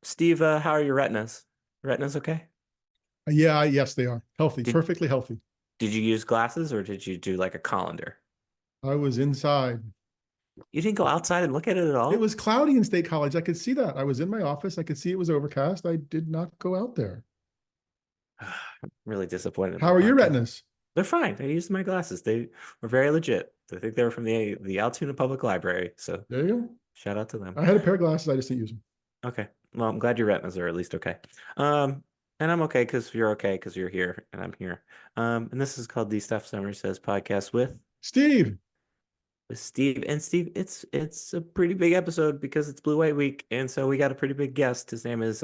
Steve, how are your retinas? Retinas okay? Yeah, yes, they are healthy, Did perfectly healthy. did you use glasses or did you do like a colander? I was inside. You didn't go outside and look at it at It all? was cloudy in State College. I could see that. I was in my office. I could see it was overcast. I did not go out there. I'm really disappointed in How my are your podcast. retinas? They're fine. I used my glasses. They were very legit. I think they were from the Altoona Public Library. So There you go. shout out to them. I had a pair of glasses. I just didn't use them. Okay. Well, I'm glad your retinas are at least okay. Um, and I'm okay because you're here and I'm here. And this is called the Stuff Summer Says podcast Steve. with Steve. And Steve, it's a pretty big episode because it's Blue White Week, and so we got a pretty big guest. His name is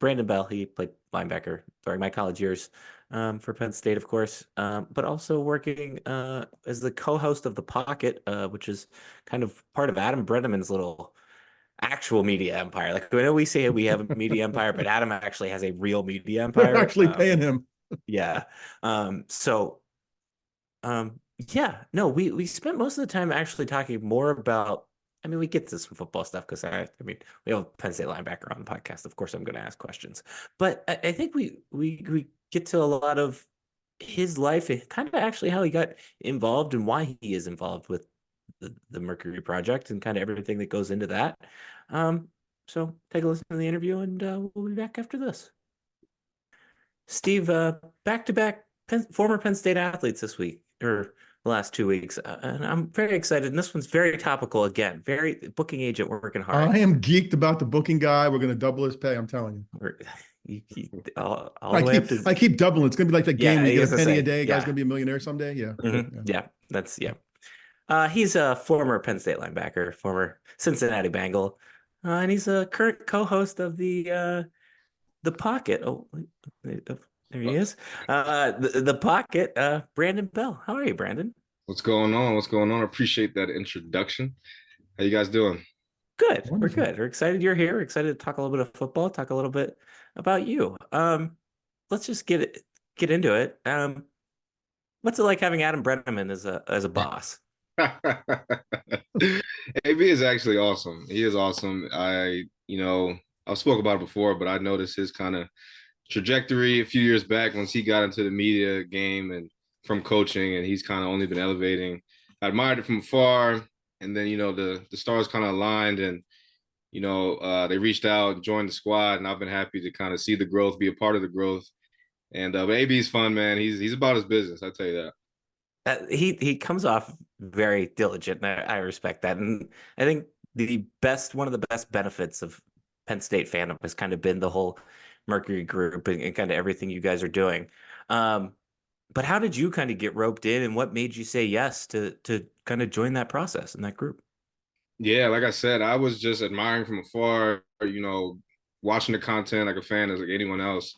Brandon Bell. He played linebacker during my college years for Penn State, of course, but also working as the co-host of The Pocket, which is kind of part of Adam Breneman's little actual media empire. Like I know we say we have a media empire, but Adam actually has a real media They're empire. actually paying him. Yeah. So yeah, no, we spent most of the time actually talking more about. I mean, we get to some football stuff because I mean, we have a Penn State linebacker on the podcast. Of course, I'm going to ask questions, but I think we get to a lot of his life and kind of actually how he got involved and why he is involved with the Mercury Project and kind of everything that goes into that. Um, so take a listen to the interview, and we'll be back after this. Steve, back-to-back former Penn State athletes this week or the last 2 weeks, and I'm very excited. And this one's very topical again. Very booking agent working hard. I am geeked about the booking guy. We're going to double his pay. I'm telling you. All I the way up keep to I keep doubling. It's going to be like that game yeah. where you I get a guess to penny a say day. Guy's yeah. going to be a millionaire someday. Yeah, good. Yeah. Yeah. That's yeah. He's a former Penn State linebacker, former Cincinnati Bengal, and he's a current co-host of the Pocket. Oh, there he is. The Pocket. Brandon Bell. How are you, Brandon? What's going on? What's going on? I appreciate that introduction. How you guys doing? Good. We're Wonderful. good. We're excited you're here. We're excited to talk a little bit of football, talk a little bit about you. Let's just get into it. What's it like having Adam Brenneman as a boss? AB is actually awesome. He is awesome. I've spoke about it before, but I noticed his kind of trajectory a few years back once he got into the media game and from coaching, and he's kind of only been elevating. I admired it from afar, and then the stars kind of aligned, and they reached out, joined the squad, and I've been happy to kind of see the growth, be a part of the growth. And but AB's fun, man. He's about his business. I tell you that. He comes off very diligent, and I respect that. And I think one of the best benefits of Penn State fandom has kind of been the whole Mercury group and kind of everything you guys are doing. Um, but how did you kind of get roped in, and what made you say yes to kind of join that process and that group? Yeah, like I said, I was just admiring from afar, watching the content like a fan as like anyone else.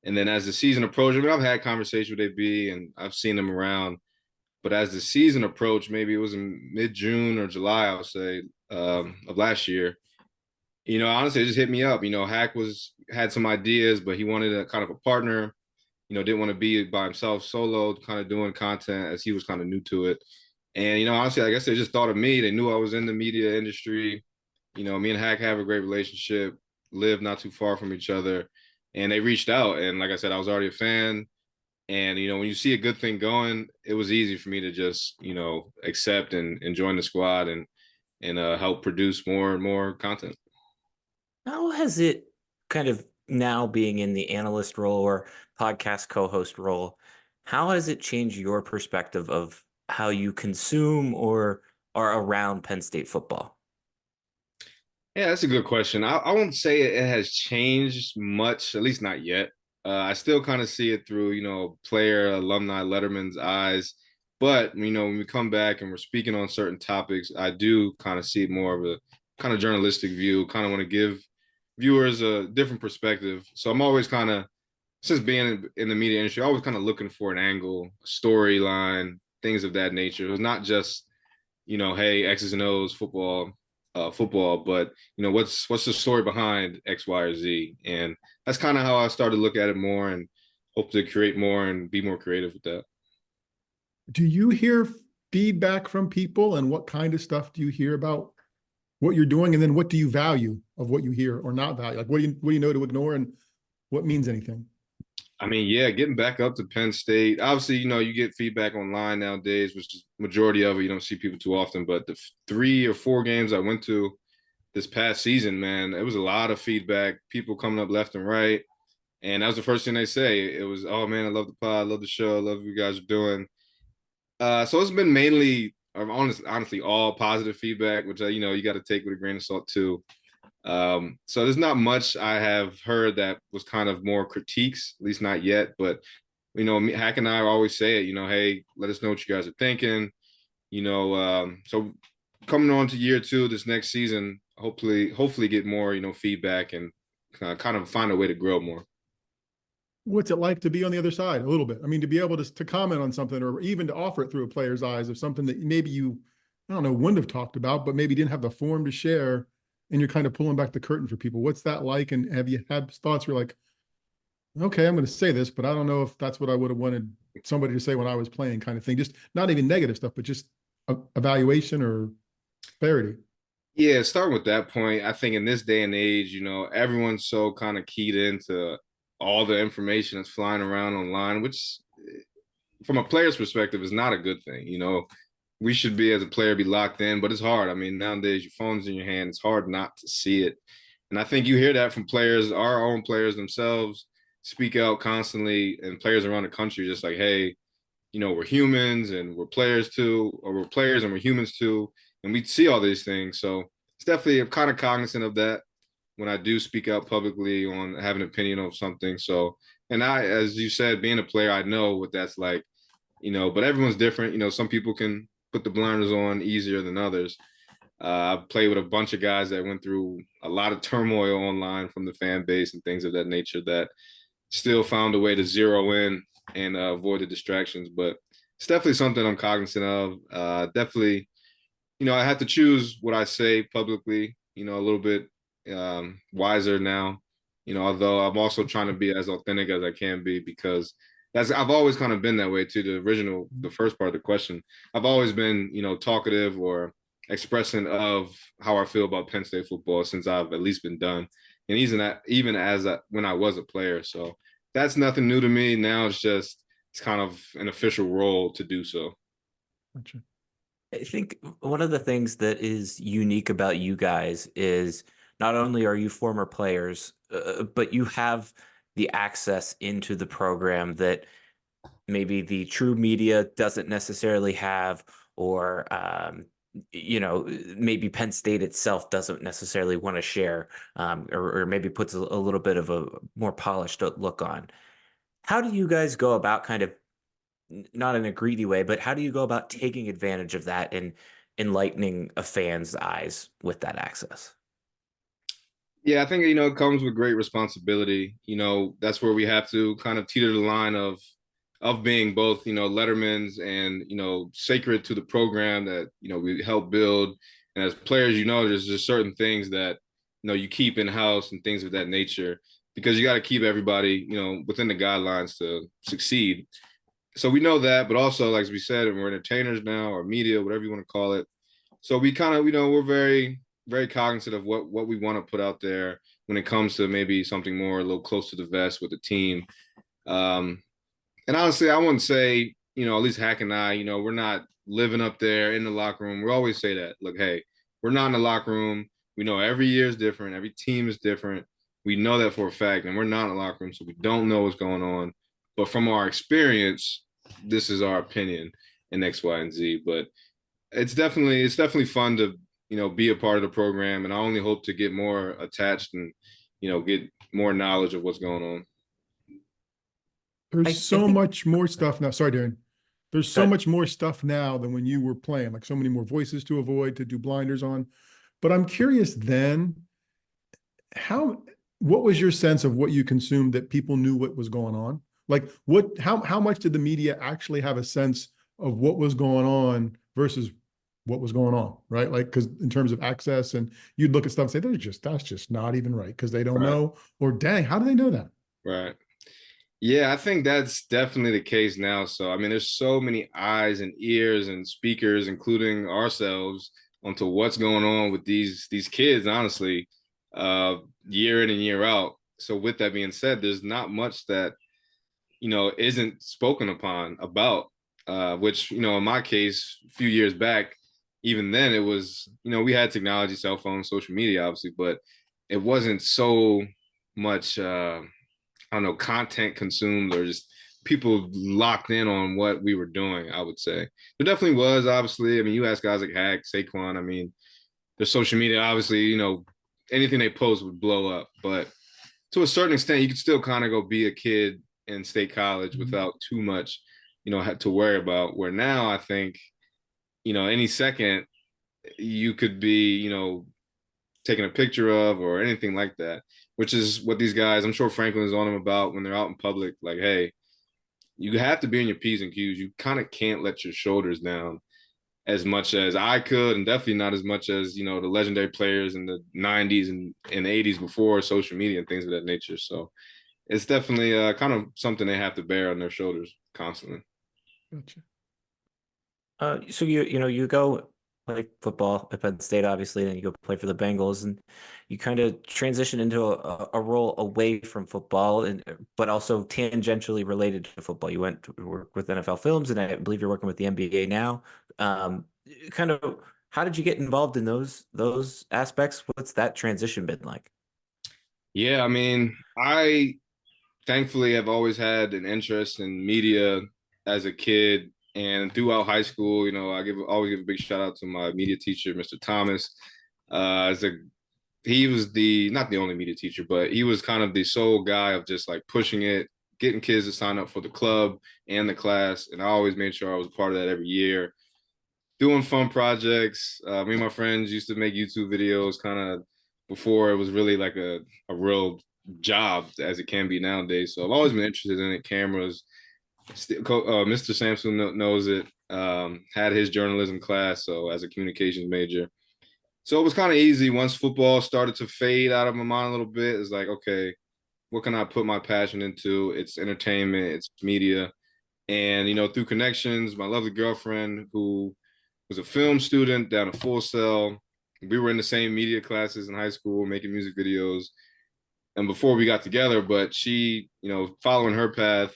And then as the season approached, I mean, I've had conversations with AB and I've seen them around. But as the season approached, maybe it was in mid-June or July, I would say, of last year, honestly, it just hit me up. Hack had some ideas, but he wanted a kind of a partner, didn't want to be by himself solo, kind of doing content as he was kind of new to it. And, honestly, I guess they just thought of me. They knew I was in the media industry. Me and Hack have a great relationship, live not too far from each other. And they reached out. And like I said, I was already a fan. And, when you see a good thing going, it was easy for me to just, accept and join the squad and help produce more and more content. How has it kind of now being in the analyst role or podcast co-host role, how has it changed your perspective of how you consume or are around Penn State football? Yeah, that's a good question. I won't say it has changed much, at least not yet. I still kind of see it through, player, alumni, Letterman's eyes. But, when we come back and we're speaking on certain topics, I do kind of see more of a kind of journalistic view, kind of want to give viewers a different perspective. So I'm always kind of, since being in the media industry, always kind of looking for an angle, storyline, things of that nature. It was not just, hey, X's and O's football, but what's the story behind X, Y, or Z? And that's kind of how I started to look at it more and hope to create more and be more creative with that. Do you hear feedback from people, and what kind of stuff do you hear about what you're doing, and then what do you value of what you hear or not value? Like, what do you know to ignore, and what means anything? I mean, yeah, getting back up to Penn State. Obviously, you get feedback online nowadays, which is majority of it. You don't see people too often, but the 3 or 4 games I went to this past season, man, it was a lot of feedback. People coming up left and right, and that was the first thing they say. It was, "Oh man, I love the pod, I love the show, I love what you guys are doing." So it's been mainly, honestly, all positive feedback, which you got to take with a grain of salt too. So there's not much I have heard that was kind of more critiques, at least not yet. But Hack and I always say it. Hey, let us know what you guys are thinking. So coming on to year 2, this next season, hopefully get more feedback and kind of find a way to grow more. What's it like to be on the other side a little bit? I mean, to be able to comment on something, or even to offer it through a player's eyes of something that maybe you, I don't know, wouldn't have talked about, but maybe didn't have the forum to share, and you're kind of pulling back the curtain for people. What's that like? And have you had thoughts where like, okay, I'm going to say this, but I don't know if that's what I would have wanted somebody to say when I was playing, kind of thing? Just not even negative stuff, but just evaluation or clarity. Yeah, starting with that point, I think in this day and age, everyone's so kind of keyed into all the information that's flying around online, which from a player's perspective is not a good thing. We should be, as a player, be locked in, but it's hard. I mean, nowadays your phone's in your hand. It's hard not to see it. And I think you hear that from players, our own players themselves speak out constantly, and players around the country just like, hey, we're humans and we're players too, or we're players and we're humans too. And we see all these things. So it's definitely, I'm kind of cognizant of that when I do speak out publicly on have an opinion of something. So, and I, as you said, being a player, I know what that's like, but everyone's different. Some people can put the blinders on easier than others. I've played with a bunch of guys that went through a lot of turmoil online from the fan base and things of that nature that still found a way to zero in and avoid the distractions. But it's definitely something I'm cognizant of. Definitely, I have to choose what I say publicly, a little bit wiser now, although I'm also trying to be as authentic as I can be, because I've always kind of been that way too. The first part of the question, I've always been, talkative or expressing of how I feel about Penn State football since I've at least been done. And even as when I was a player. So that's nothing new to me. Now it's kind of an official role to do so. Gotcha. I think one of the things that is unique about you guys is not only are you former players, but you have the access into the program that maybe the true media doesn't necessarily have, or maybe Penn State itself doesn't necessarily want to share, or maybe puts a little bit of a more polished look on. How do you guys go about, kind of not in a greedy way, but how do you go about taking advantage of that and enlightening a fan's eyes with that access? Yeah, I think, it comes with great responsibility. That's where we have to kind of teeter the line of being both, Letterman's and, sacred to the program that, we help build. And as players, there's just certain things that, you keep in house and things of that nature, because you got to keep everybody, within the guidelines to succeed. So we know that, but also, like we said, we're entertainers now, or media, whatever you want to call it. So we kind of, we're very, very cognizant of what we want to put out there when it comes to maybe something more a little close to the vest with the team. And honestly, I wouldn't say, at least Hack and I, we're not living up there in the locker room. We always say that, look, hey, we're not in the locker room. We know every year is different. Every team is different. We know that for a fact, and we're not in the locker room, so we don't know what's going on. But from our experience, this is our opinion in X, Y, and Z. But it's definitely fun to, be a part of the program. And I only hope to get more attached and, get more knowledge of what's going on. There's I so think much more stuff now. Sorry, Darren. There's so that much more stuff now than when you were playing, like so many more voices to avoid, to do blinders on. But I'm curious then, what was your sense of what you consumed, that people knew what was going on? Like how much did the media actually have a sense of what was going on versus what was going on, right? Like, because in terms of access, and you'd look at stuff and say, that's just not even right, because they don't Right. know, or dang, how do they know that? Right. Yeah, I think that's definitely the case now. So, I mean, there's so many eyes and ears and speakers, including ourselves, onto what's going on with these kids, honestly, year in and year out. So with that being said, there's not much that, isn't spoken upon about, which, in my case, a few years back, even then it was, we had technology, cell phones, social media, obviously, but it wasn't so much, I don't know, content consumed or just people locked in on what we were doing, I would say. There definitely was, obviously. I mean, you ask guys like Hack, Saquon, I mean, their social media, obviously, anything they post would blow up. But to a certain extent, you could still kind of go be a kid in state college without too much, to worry about. Where now I think, any second you could be, taken a picture of or anything like that, which is what these guys, I'm sure Franklin is on them about when they're out in public. Like, hey, you have to be in your P's and Q's. You kind of can't let your shoulders down as much as I could, and definitely not as much as, the legendary players in the 90s and 80s before social media and things of that nature. So it's definitely kind of something they have to bear on their shoulders constantly. Gotcha. So you go play football at Penn State, obviously, and you go play for the Bengals, and you kind of transition into a role away from football, and but also tangentially related to football. You went to work with NFL Films, and I believe you're working with the NBA now. Um, kind of, how did you get involved in those aspects? What's that transition been like? Yeah, I mean, I thankfully have always had an interest in media as a kid and throughout high school. I always give a big shout out to my media teacher, Mr. Thomas. As a He was the not the only media teacher, but he was kind of the sole guy of just like pushing it, getting kids to sign up for the club and the class. And I always made sure I was a part of that every year, doing fun projects. Me and my friends used to make YouTube videos kind of before it was really like a real job as it can be nowadays. So I've always been interested in it. Cameras. Mr. Sampson knows it. Had his journalism class, so as a communications major. So it was kind of easy once football started to fade out of my mind a little bit. It's like, okay, what can I put my passion into? It's entertainment, it's media. And, through connections, my lovely girlfriend who was a film student down at Full Sail, we were in the same media classes in high school, making music videos. And before we got together, but she, following her path,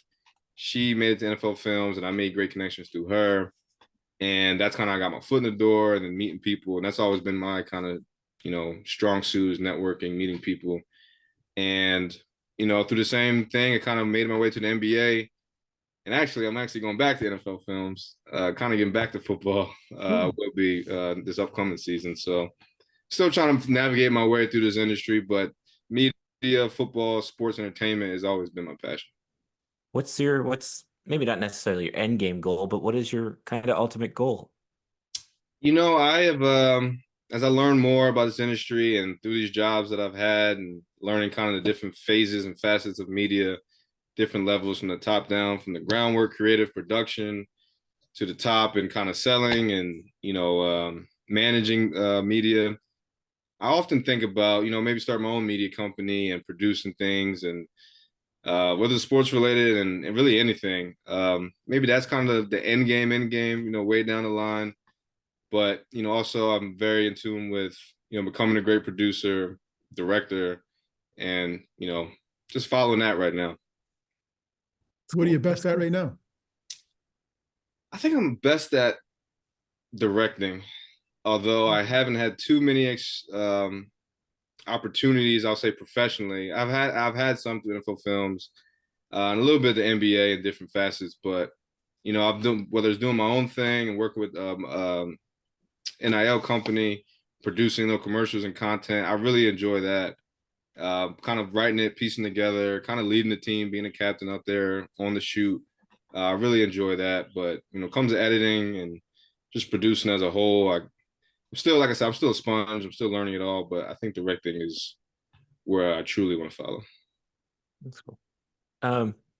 she made it to NFL Films and I made great connections through her. And that's kind of, I got my foot in the door and then meeting people. And that's always been my kind of, strong suit is networking, meeting people. And, through the same thing, I kind of made my way to the NBA. And actually, I'm actually going back to NFL Films, kind of getting back to football, will be this upcoming season. So still trying to navigate my way through this industry, but media, football, sports, entertainment has always been my passion. What's maybe not necessarily your end game goal, but what is your kind of ultimate goal? I have, as I learn more about this industry and through these jobs that I've had and learning kind of the different phases and facets of media, different levels from the top down, from the groundwork, creative production to the top and kind of selling and, managing media. I often think about, maybe start my own media company and producing things and whether it's sports related and really anything. Maybe that's kind of the end game, way down the line. But, also I'm very in tune with, becoming a great producer, director, and, just following that right now. What are you best at right now? I think I'm best at directing, although I haven't had too many opportunities, I'll say professionally. I've had some through info films, and a little bit of the NBA in different facets, but I've done whether it's doing my own thing and working with NIL company, producing little commercials and content. I really enjoy that. Kind of writing it, piecing together, kind of leading the team, being a captain out there on the shoot. I really enjoy that. But comes to editing and just producing as a whole, I'm still, like I said, I'm still a sponge. I'm still learning it all. But I think directing is where I truly want to follow. That's cool.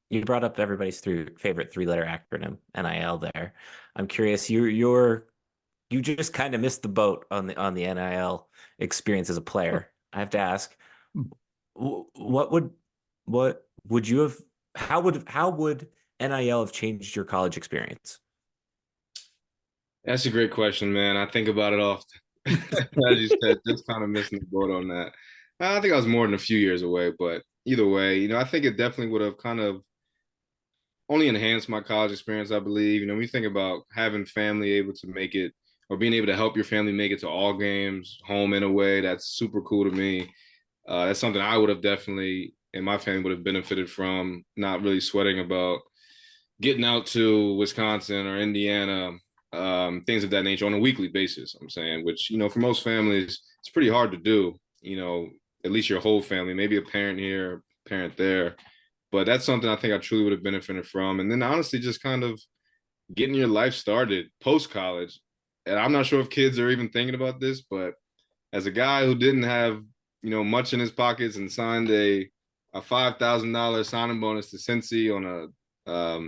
You brought up everybody's favorite three-letter acronym, NIL there. I'm curious, you just kind of missed the boat on the NIL experience as a player. I have to ask, what would you have, how would NIL have changed your college experience? That's a great question, man. I think about it often. As you said, just kind of missing the boat on that. I think I was more than a few years away, but either way, I think it definitely would have kind of only enhanced my college experience, I believe. When you think about having family able to make it or being able to help your family make it to all games, home and away, that's super cool to me. That's something I would have definitely, and my family would have benefited from, not really sweating about getting out to Wisconsin or Indiana, things of that nature on a weekly basis. I'm saying, which for most families, it's pretty hard to do. At least your whole family, maybe a parent here, a parent there, but that's something I think I truly would have benefited from. And then honestly, just kind of getting your life started post college. And I'm not sure if kids are even thinking about this, but as a guy who didn't have much in his pockets and signed a $5,000 signing bonus to Cincy on a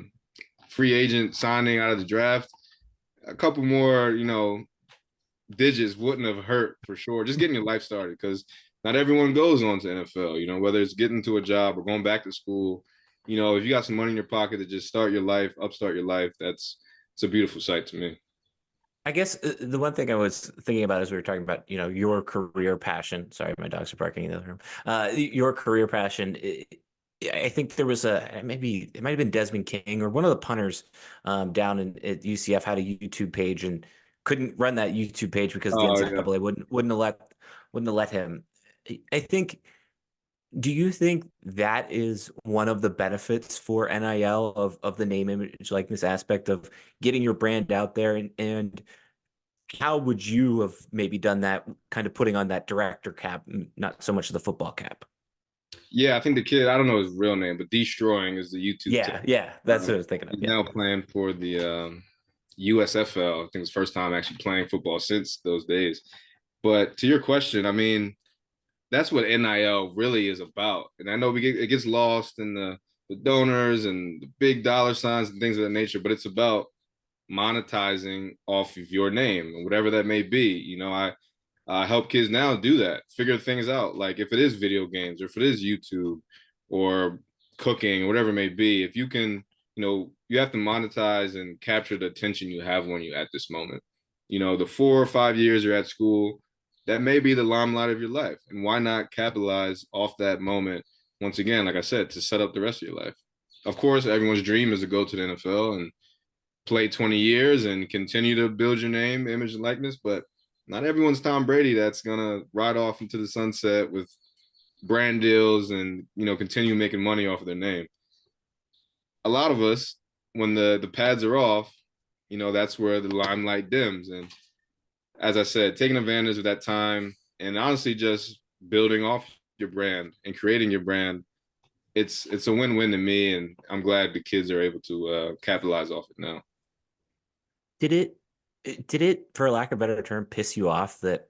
free agent signing out of the draft, a couple more digits wouldn't have hurt for sure. Just getting your life started, because not everyone goes on to NFL. Whether it's getting to a job or going back to school. If you got some money in your pocket to just start your life, upstart your life, it's a beautiful sight to me. I guess the one thing I was thinking about as we were talking about, your career passion. Sorry, my dogs are barking in the other room. Your career passion. I think there was maybe it might have been Desmond King or one of the punters down at UCF had a YouTube page and couldn't run that YouTube page because the Oh yeah. NCAA wouldn't have let him. I think. Do you think that is one of the benefits for NIL of the name, image, likeness aspect of getting your brand out there? And how would you have maybe done that, kind of putting on that director cap, not so much the football cap? Yeah, I think the kid, I don't know his real name, but Destroying is the YouTube Yeah, tip. yeah, that's what I was thinking of. He's Yeah. now playing for the USFL. I think it's first time actually playing football since those days. But to your question, I mean, that's what NIL really is about. And I know it gets lost in the donors and the big dollar signs and things of that nature, but it's about monetizing off of your name and whatever that may be. I help kids now do that, figure things out. Like if it is video games or if it is YouTube or cooking or whatever it may be, if you can, you have to monetize and capture the attention you have on you at this moment. The 4 or 5 years you're at school, that may be the limelight of your life. And why not capitalize off that moment? Once again, like I said, to set up the rest of your life. Of course, everyone's dream is to go to the NFL and play 20 years and continue to build your name, image, and likeness, but not everyone's Tom Brady that's gonna ride off into the sunset with brand deals and continue making money off of their name. A lot of us, when the pads are off, that's where the limelight dims. And as I said, taking advantage of that time and honestly just building off your brand and creating your brand, it's a win-win to me, and I'm glad the kids are able to capitalize off it now. Did it, for lack of a better term, piss you off that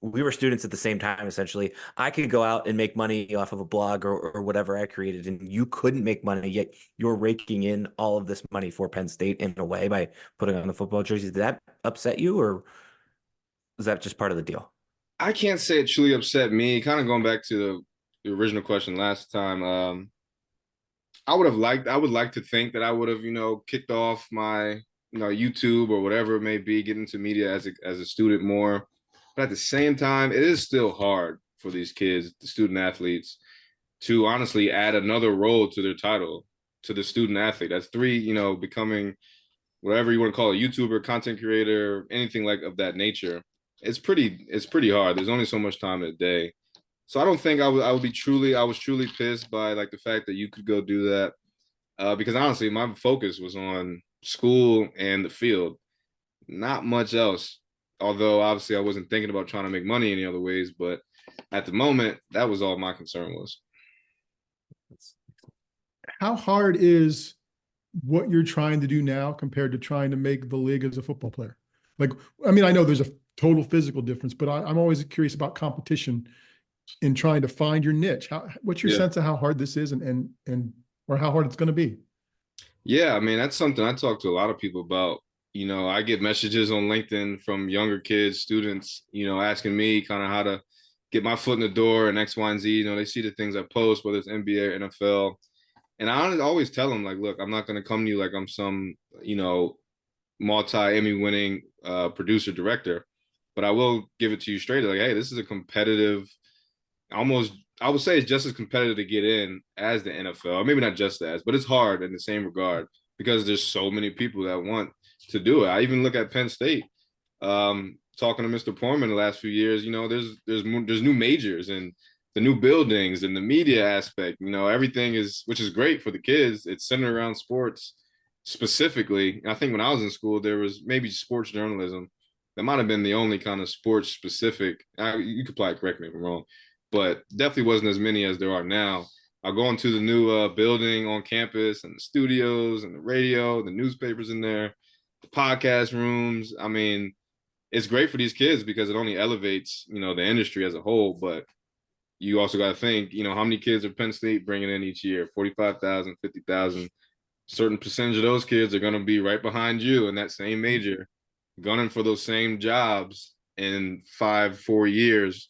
we were students at the same time, essentially? I could go out and make money off of a blog or whatever I created, and you couldn't make money, yet you're raking in all of this money for Penn State in a way by putting on the football jerseys. Did that upset you, or was that just part of the deal? I can't say it truly upset me. Kind of going back to the original question last time, I would like to think that I would have, kicked off my, YouTube or whatever it may be, getting into media as a student more. But at the same time, it is still hard for these kids, the student athletes, to honestly add another role to their title, to the student athlete. That's three, becoming whatever you want to call a YouTuber, content creator, anything like of that nature. It's pretty hard. There's only so much time in a day. So I don't think I was truly pissed by like the fact that you could go do that. Because honestly, my focus was on school and the field, not much else. Although obviously I wasn't thinking about trying to make money any other ways, but at the moment, that was all my concern was. How hard is what you're trying to do now compared to trying to make the league as a football player? Like, I mean, I know there's a total physical difference, but I'm always curious about competition in trying to find your niche. What's your sense of how hard this is and or how hard it's going to be? Yeah, I mean, that's something I talk to a lot of people about. I get messages on LinkedIn from younger kids, students, asking me kind of how to get my foot in the door and X, Y, and Z. They see the things I post, whether it's NBA or NFL. And I always tell them, like, look, I'm not going to come to you like I'm some, multi-Emmy winning producer director. but I will give it to you straight. Like, hey, this is a competitive, almost, I would say it's just as competitive to get in as the NFL. Maybe not just as, but it's hard in the same regard because there's so many people that want to do it. I even look at Penn State. Talking to Mr. Portman the last few years, there's new majors and the new buildings and the media aspect. Everything is, which is great for the kids. It's centered around sports specifically. I think when I was in school, there was maybe sports journalism. That might have been the only kind of sports specific. You could probably correct me if I'm wrong, but definitely wasn't as many as there are now. I go into the new building on campus and the studios and the radio, the newspapers in there, the podcast rooms. I mean, it's great for these kids because it only elevates, the industry as a whole. But you also got to think, how many kids are Penn State bringing in each year? 45,000, 50,000. Certain percentage of those kids are going to be right behind you in that same major, gunning for those same jobs in 4 years.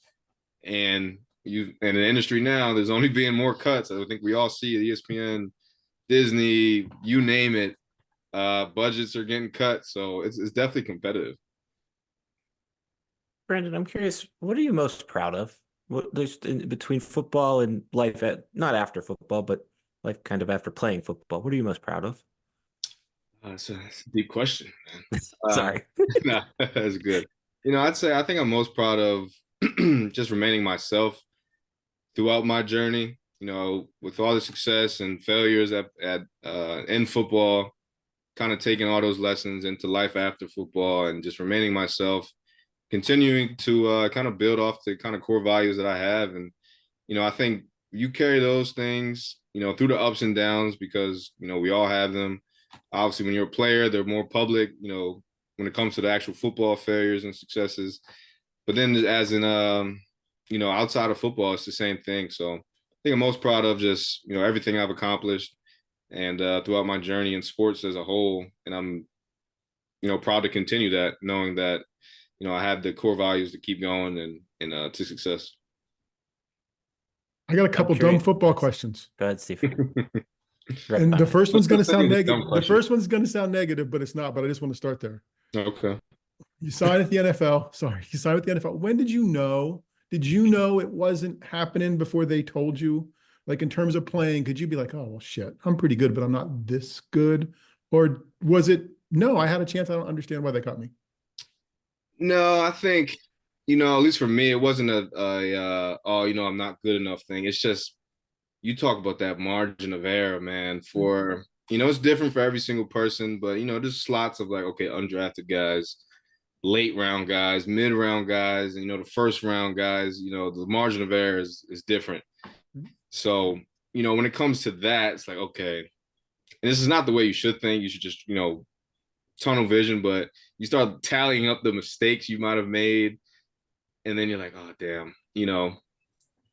And in the industry now, there's only being more cuts. I think we all see it, ESPN, Disney, you name it. Budgets are getting cut. So it's definitely competitive. Brandon, I'm curious, what are you most proud of? What there's between football and life not after football, but life kind of after playing football. What are you most proud of? It's a deep question, man. Sorry. Nah, that's good. I'd say I think I'm most proud of just remaining myself throughout my journey. With all the success and failures in football, kind of taking all those lessons into life after football and just remaining myself, continuing to kind of build off the kind of core values that I have. And, I think you carry those things, through the ups and downs because, we all have them. Obviously, when you're a player, they're more public, when it comes to the actual football failures and successes. But then as in, outside of football, it's the same thing. So I think I'm most proud of just, everything I've accomplished and throughout my journey in sports as a whole. And I'm, proud to continue that, knowing that, I have the core values to keep going and to success. I got a couple dumb football questions. Go ahead, Steve. And the first one's going to sound negative. The first one's going to sound negative, but it's not. But I just want to start there. Okay. You signed at the NFL. Sorry, you signed with the NFL. When did you know? Did you know it wasn't happening before they told you? Like in terms of playing, could you be like, oh, well, shit, I'm pretty good, but I'm not this good? Or was it, no, I had a chance. I don't understand why they cut me. No, I think, at least for me, it wasn't I'm not good enough thing. It's just, you talk about that margin of error, man, for, it's different for every single person, but, there's slots of like, okay, undrafted guys, late round guys, mid round guys, and, the first round guys, the margin of error is different. So, when it comes to that, it's like, okay, and this is not the way you should think. You should just, tunnel vision, but you start tallying up the mistakes you might have made. And then you're like, oh, damn,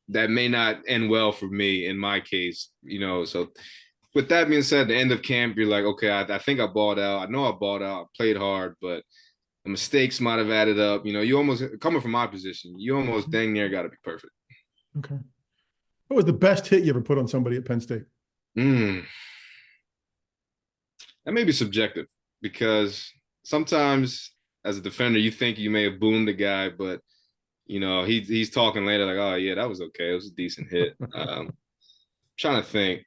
that may not end well for me in my case, So with that being said, at the end of camp, you're like, okay, I think I balled out. I know I balled out. I played hard, but the mistakes might have added up. You almost, coming from my position, you almost dang near got to be perfect. Okay. What was the best hit you ever put on somebody at Penn State? That may be subjective because sometimes as a defender, you think you may have boomed the guy, but he's talking later like, oh yeah, that was okay. It was a decent hit. Trying to think.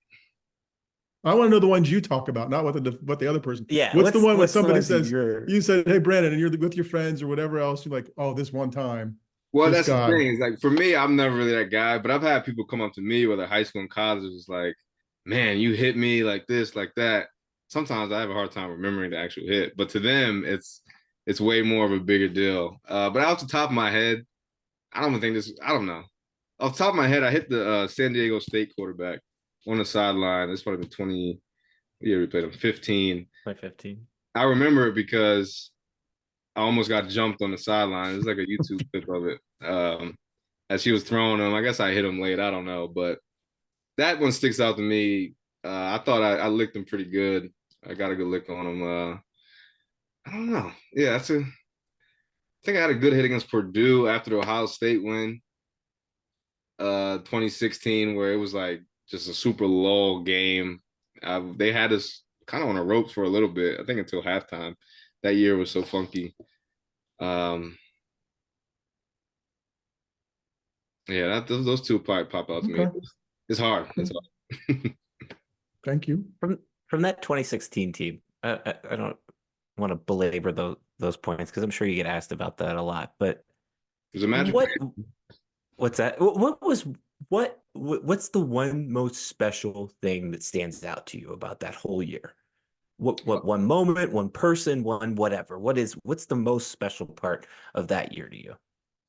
I want to know the ones you talk about, not what the other person. Yeah. What's the one when somebody says you said, hey Brandon, and you're with your friends or whatever else, you're like, oh, this one time. Well, that's the thing. It's like for me, I'm never really that guy, but I've had people come up to me, whether high school and college, it was like, man, you hit me like this, like that. Sometimes I have a hard time remembering the actual hit, but to them, it's way more of a bigger deal. But off the top of my head, I don't know. Off the top of my head, I hit the San Diego State quarterback on the sideline. This probably been 20 years we played him, 15. 2015. I remember it because I almost got jumped on the sideline. It was like a YouTube clip of it. As he was throwing him, I guess I hit him late. I don't know, but that one sticks out to me. I thought I licked him pretty good. I got a good lick on him. I don't know. Yeah, I think I had a good hit against Purdue after the Ohio State win, 2016, where it was like just a super lull game. They had us kind of on the ropes for a little bit, I think until halftime. That year was so funky. Yeah, those two pop out to me. Okay. It's hard. Okay. It's hard. Thank you. From that 2016 team. I don't want to belabor those points because I'm sure you get asked about that a lot. But It was a magic. what what's that? What's the one most special thing that stands out to you about that whole year? What one moment, one person, one whatever. What's the most special part of that year to you?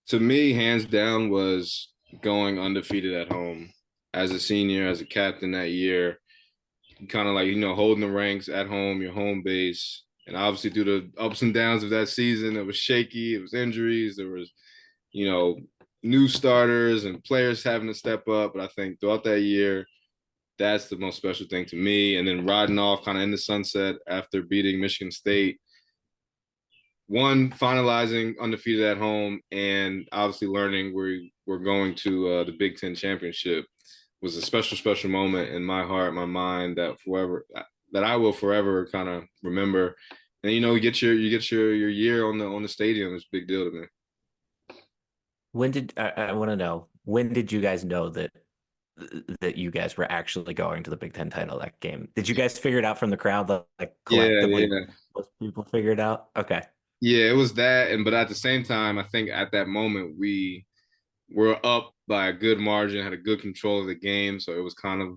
To me, hands down, was going undefeated at home as a senior, as a captain that year. Kind of like, holding the ranks at home, your home base. And obviously, through the ups and downs of that season, it was shaky. It was injuries. There was, you know, new starters and players having to step up. But I think throughout that year, that's the most special thing to me. And then riding off kind of in the sunset after beating Michigan State, one, finalizing undefeated at home, and obviously learning we're going to the Big Ten championship was a special, special moment in my heart, my mind, that I will forever kind of remember. And you get your year on the stadium. It's a big deal to me. When did I want to know when did you guys know that you guys were actually going to the Big Ten title that game? Did you guys figure it out from the crowd like Yeah, collectively yeah. most people figured it out? Okay. Yeah, it was that, but at the same time, I think at that moment we were up by a good margin, had a good control of the game, so it was kind of,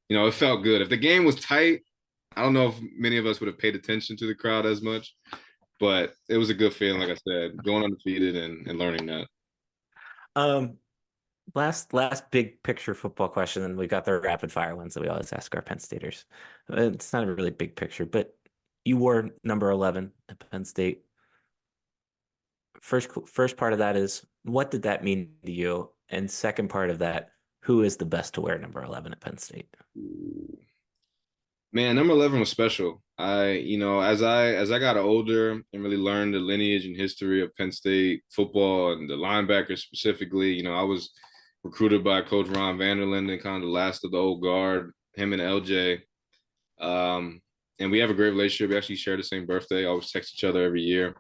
it felt good. If the game was tight, I don't know if many of us would have paid attention to the crowd as much, but it was a good feeling, like I said, going undefeated and learning that. Um, last big picture football question, and we got the rapid fire ones that we always ask our Penn Staters. It's not a really big picture, but you wore number 11 at Penn State. First part of that is what did that mean to you? And second part of that, who is the best to wear number 11 at Penn State? Man, number 11 was special. As I got older and really learned the lineage and history of Penn State football and the linebackers specifically, I was recruited by Coach Ron Vanderlinden and kind of the last of the old guard, him and LJ. And we have a great relationship. We actually share the same birthday, always text each other every year.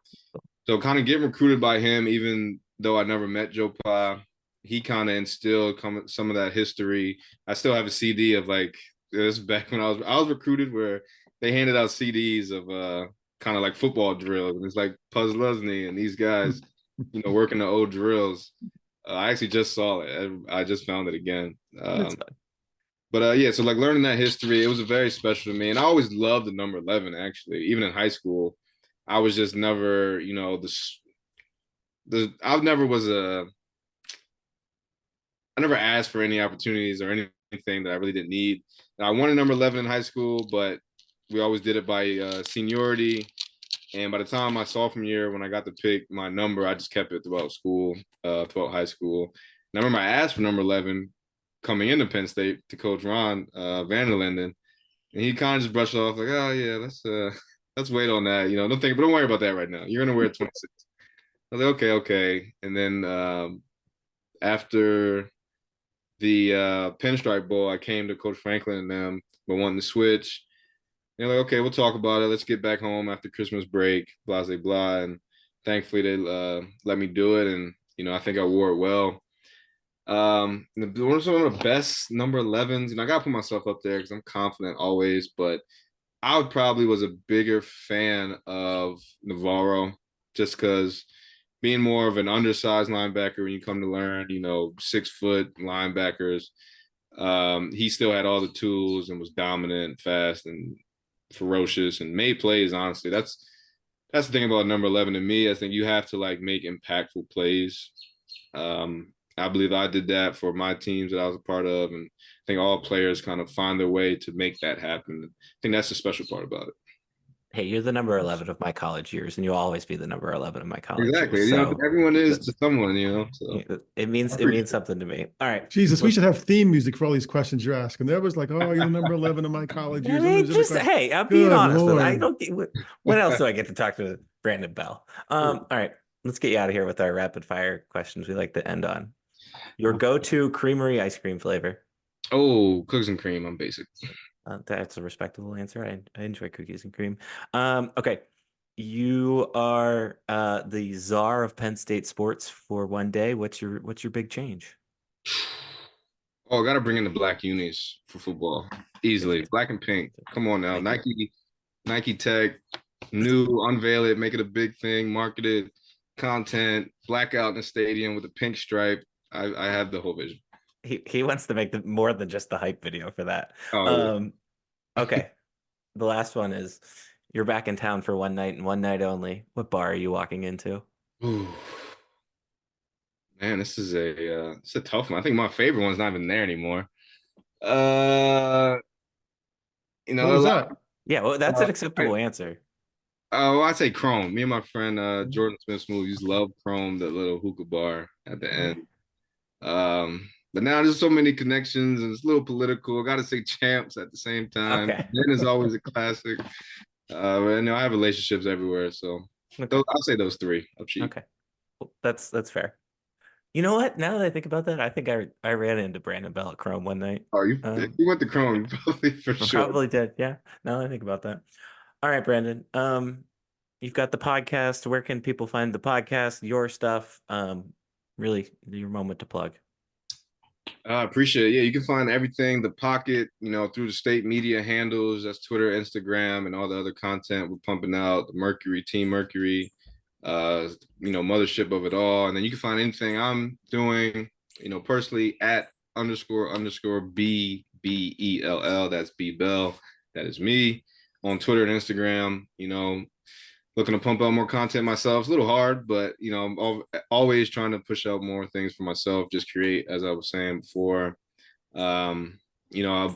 So kind of getting recruited by him, even though I never met Joe Pa, he kind of instilled some of that history. I still have a CD of like this back when I was recruited where they handed out CDs of kind of like football drills, and it's like Puz Lesney and these guys, working the old drills. I actually just saw it. I just found it again. But yeah, so like learning that history, it was very special to me, and I always loved the number 11. Actually, even in high school, I was just never, I never asked for any opportunities or anything that I really didn't need. And I wanted number 11 in high school, but we always did it by seniority. And by the time my sophomore year, when I got to pick my number, I just kept it throughout school, throughout high school. And I remember I asked for number 11 coming into Penn State to Coach Ron Vanderlinden, and he kind of just brushed it off like, "Oh yeah, let's wait on that. But don't worry about that right now. You're gonna wear 26." I was like, "Okay, okay." And then after the Pinstripe Bowl, I came to Coach Franklin and them, but wanting to switch. They're like, "Okay, we'll talk about it. Let's get back home after Christmas break." Blah blah blah. And thankfully, they let me do it, and I think I wore it well. One of some of the best number 11s. I gotta put myself up there because I'm confident always, but I probably was a bigger fan of Navarro just because being more of an undersized linebacker when you come to learn, 6 foot linebackers. He still had all the tools and was dominant, fast, and ferocious, and made plays. Honestly, that's the thing about number 11 to me. I think you have to like make impactful plays. I believe I did that for my teams that I was a part of, and I think all players kind of find their way to make that happen. I think that's the special part about it. Hey, you're the number 11 of my college years, and you'll always be the number 11 of my college Exactly. years. So Everyone is to someone, So it means something to me. All right. Jesus, we should have theme music for all these questions you're asking. There was like, oh, you're the number 11 of my college years. Hey, I'm being Good honest. Lord. I don't. When else do I get to talk to Brandon Bell? All right, let's get you out of here with our rapid fire questions we like to end on. Your go-to creamery ice cream flavor. Oh, cookies and cream. I'm basic. That's a respectable answer. I enjoy cookies and cream. Okay. You are the czar of Penn State sports for one day. What's your big change? Oh, got to bring in the black unis for football easily. Black and pink. Come on now, Thank Nike Tech, new, unveil it, make it a big thing, market it, content, blackout in the stadium with a pink stripe. I have the whole vision. he wants to make more than just the hype video for that. Oh Okay. The last one is you're back in town for one night and one night only. What bar are you walking into? yeah. Ooh, man, this is it's a tough one. I think my favorite one's not even there anymore. Uh, What a was lot. that? Yeah, well, that's Uh, an acceptable answer. I say Chrome. Me and my friend Jordan Smith Smoothies love Chrome, the little hookah bar at the end. But now there's so many connections and it's a little political. I gotta say champs at the same time. Okay. Penn is always a classic. But I have relationships everywhere, so Okay. I'll say those three. I'll cheat. Okay. Well, that's fair. You know what? Now that I think about that, I think I ran into Brandon Bell at Chrome one night. Oh, Um, you went to Chrome, probably for I sure. probably did. Yeah. Now that I think about that. All right, Brandon. You've got the podcast. Where can people find the podcast, your stuff? Really your moment to plug. I appreciate it. Yeah, you can find everything, the pocket, through the state media handles. That's Twitter, Instagram, and all the other content we're pumping out. The Mercury, Team Mercury, mothership of it all. And then you can find anything I'm doing, personally at __ BBELL. That's B Bell. That is me on Twitter and Instagram. Looking to pump out more content myself. It's a little hard, but I'm always trying to push out more things for myself. Just create, as I was saying before. I'm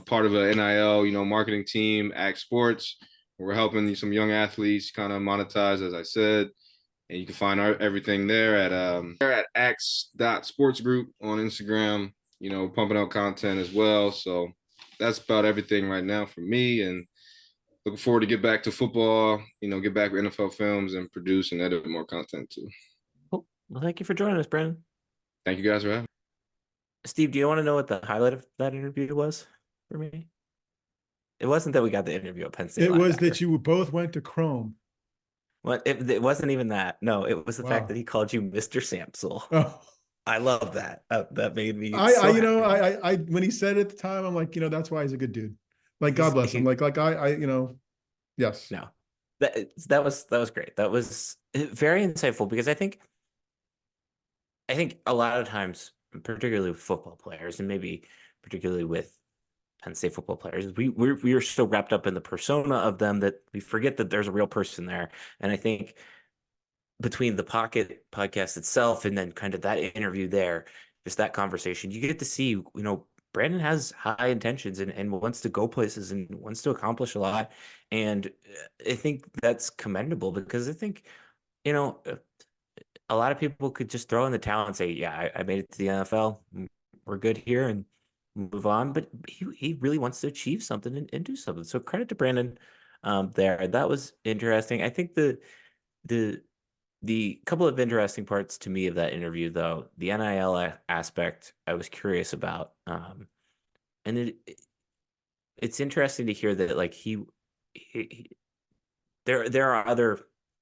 part of an NIL, marketing team, Act Sports. We're helping some young athletes kind of monetize, as I said. And you can find everything there at acts.sportsgroup on Instagram. Pumping out content as well. So that's about everything right now for me. And looking forward to get back to football, get back with NFL films and produce and edit more content too. Cool. Well, thank you for joining us, Brandon. Thank you guys for having me. Steve, do you want to know what the highlight of that interview was for me? It wasn't that we got the interview at Penn State It was linebacker. that you both went to Chrome. Well, it wasn't even that. No, it was the fact Wow. that he called you Mr. Samsel. Oh, I love that. That made me I so I happy. when he said it at the time, I'm like, that's why he's a good dude. Like, God He's bless him. he Yes. no. That was great. That was very insightful because I think a lot of times, particularly with football players, and maybe particularly with Penn State football players, we are so wrapped up in the persona of them that we forget that there's a real person there. And I think between the Pocket podcast itself and then kind of that interview there, just that conversation, you get to see, Brandon has high intentions and wants to go places and wants to accomplish a lot. And I think that's commendable because I think, you know, a lot of people could just throw in the towel and say, yeah, I made it to the NFL. We're good here and move on. But he really wants to achieve something and do something. So credit to Brandon there. That was interesting. I think the the couple of interesting parts to me of that interview, though, the NIL aspect, I was curious about. And it's interesting to hear that like he there are other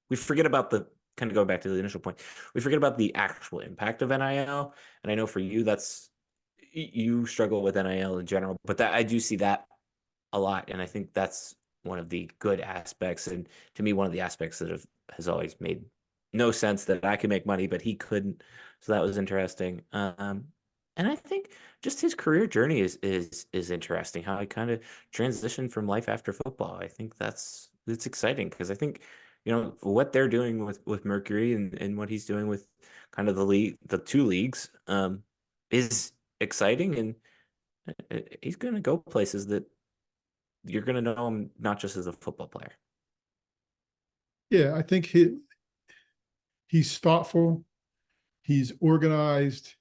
we forget about the kind of going back to the initial point. We forget about the actual impact of NIL. And I know for you that's you struggle with NIL in general, but that I do see that a lot. And I think that's one of the good aspects. And to me, one of the aspects that has always made no sense that I could make money, but he couldn't. So that was interesting. And I think just his career journey is interesting. How he kind of transitioned from life after football. I think it's exciting because I think what they're doing with Mercury and what he's doing with kind of the two leagues, is exciting, and he's going to go places that you're going to know him not just as a football player. Yeah, I think he's thoughtful, he's organized,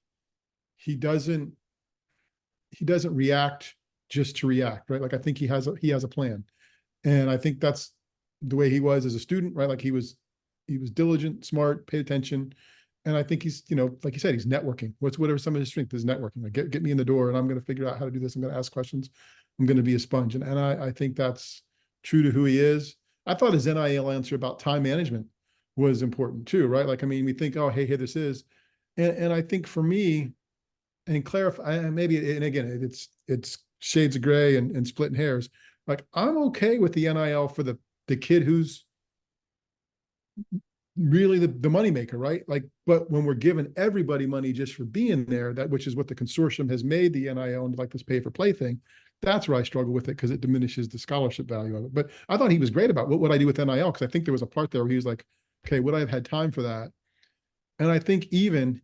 he doesn't react just to react, right? Like I think he has a plan. And I think that's the way he was as a student, right? Like he was diligent, smart, paid attention. And I think he's, like you said, he's networking. Whatever some of his strength is networking. Like get me in the door and I'm going to figure out how to do this. I'm going to ask questions. I'm going to be a sponge. And I think that's true to who he is. I thought his NIL answer about time management was important too, right? Like, I mean, we think, oh, hey, here this is. And I think for me, and clarify, and maybe, and again, it's shades of gray and splitting hairs. Like, I'm okay with the NIL for the kid who's really the moneymaker, right? Like, but when we're giving everybody money just for being there, that which is what the consortium has made the NIL and like this pay for play thing, that's where I struggle with it because it diminishes the scholarship value of it. But I thought he was great about what would I do with NIL, because I think there was a part there where he was like, okay, would I have had time for that? And I think even,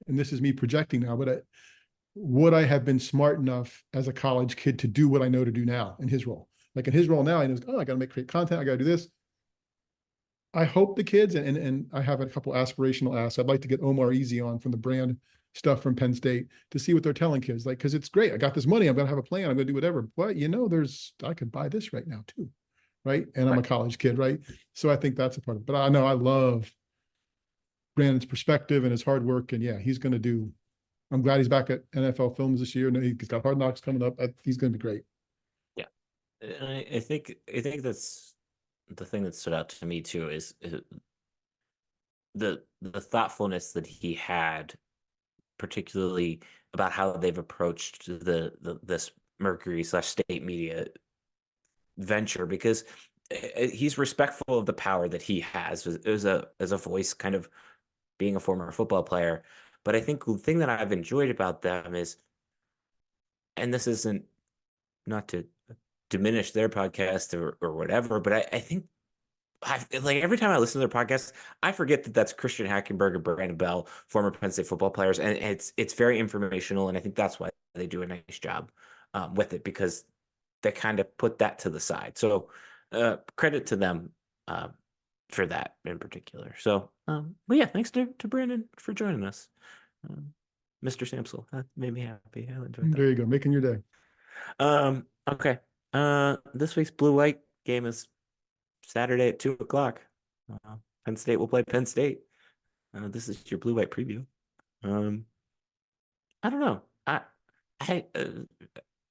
and this is me projecting now, but would I have been smart enough as a college kid to do what I know to do now in his role? Like in his role now, he knows, oh, I got to create content. I got to do this. I hope the kids, and I have a couple aspirational asks. I'd like to get Omar Easy on from the brand stuff from Penn State to see what they're telling kids. Like, because it's great. I got this money. I'm going to have a plan. I'm going to do whatever. But I could buy this right now too, right? And I'm a college kid, right? So I think that's a part of it. But I know I love Brandon's perspective and his hard work. And yeah, he's going to do. I'm glad he's back at NFL Films this year. He's got Hard Knocks coming up. He's going to be great. Yeah, and I think that's the thing that stood out to me too is the thoughtfulness that he had, particularly about how they've approached this Mercury/State Media venture, because he's respectful of the power that he has as a voice, kind of being a former football player. But I think the thing that I've enjoyed about them is, and this isn't not to diminish their podcast or whatever, but I think like every time I listen to their podcast, I forget that that's Christian Hackenberg and Brandon Bell, former Penn State football players, and it's very informational, and I think that's why they do a nice job with it, because they kind of put that to the side. So credit to them for that in particular. So, but yeah, thanks to Brandon for joining us, Mr. Samsel. That made me happy. I enjoyed that. There you go, making your day. Okay. This week's blue white game is Saturday at 2:00. Penn State will play Penn State. This is your blue white preview. I don't know. I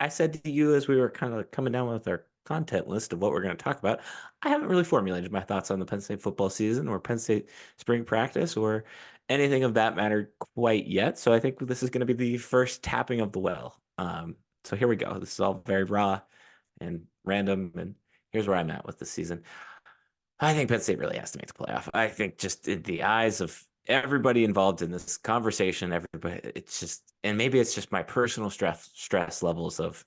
I said to you as we were kind of coming down with our content list of what we're going to talk about, I haven't really formulated my thoughts on the Penn State football season or Penn State spring practice or anything of that matter quite yet. So I think this is going to be the first tapping of the well. So here we go. This is all very raw and random, and here's where I'm at with the season. I think Penn State really has to make the playoff. I think just in the eyes of everybody involved in this conversation, everybody, it's just, and maybe it's just my personal stress levels of,